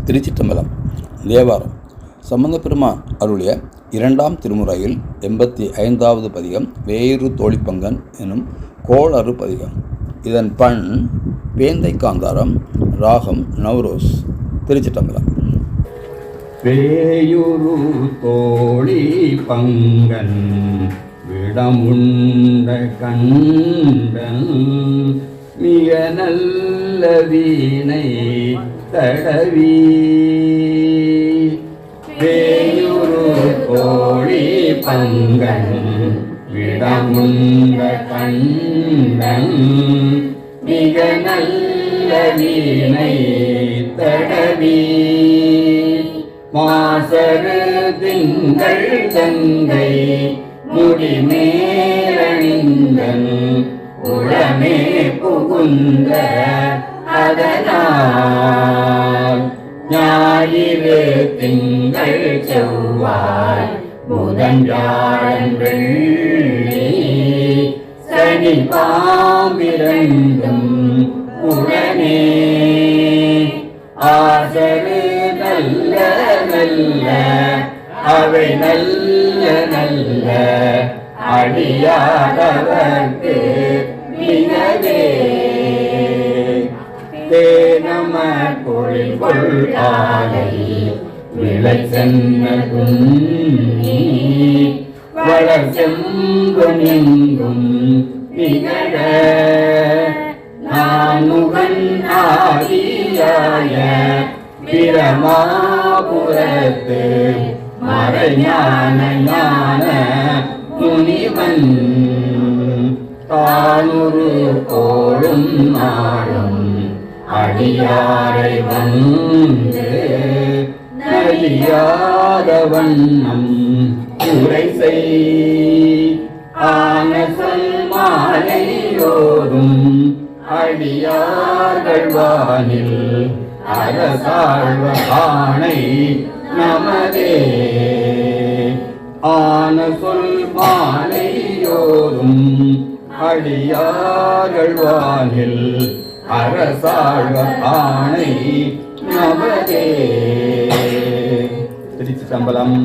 திருச்சிற்றம்பலம். தேவாரம். சம்பந்த பெருமான் அருளிய 2ஆம் திருமுறையில் 85வது பதிகம் வேறு தோழிப்பங்கன் எனும் கோளறு பதிகம். இதன் பண் வேந்தை காந்தாரம், ராகம் நவ்ரோஸ். திருச்சிற்றம்பலம். வேயுரு தோழி பங்கன் விடமுண்ட கண்டன் மிக நல்ல வீணை தடவி. வேயுரு தோழி பங்கன் விடமுண்ட கண்டன் மிக நல்ல வீணை தடவி. மாசரு திங்கள் தந்தை முடிமேலணிந்தன் உளமே புகுந்த அதனால் ஞாயிறு திங்கள் செவ்வாய் புதன் வியாழன் வெள்ளி சனி பாம்பிரண்டும் உடனே ஆசரு நல்ல நல்ல அவை நல்ல நல்ல அடியாதவர்க்கு மிகவே. தேனம பொழில்கொள் ஆலை விளை சென்ன குன்னி வளர் செம்பொன் எங்கும் நிகழ நான்முகன் ஆதியாய பிரமாபுரத்து மறைஞான ஞான முனிவன் தானுரு கோளும் நாளும் அடியாரை வந்து நலியாத வண்ணம் உரை செய். ஆன சொல் மாலையோரும் அடியார்கள் வானில் அரசாழ்வ ஆணை நமதே. ஆன சொல் மாலையோரும் அடியார்கள் வானில் அரசாழ்வ ஆணை நமதே. திருச்சிற்றம்பலம்.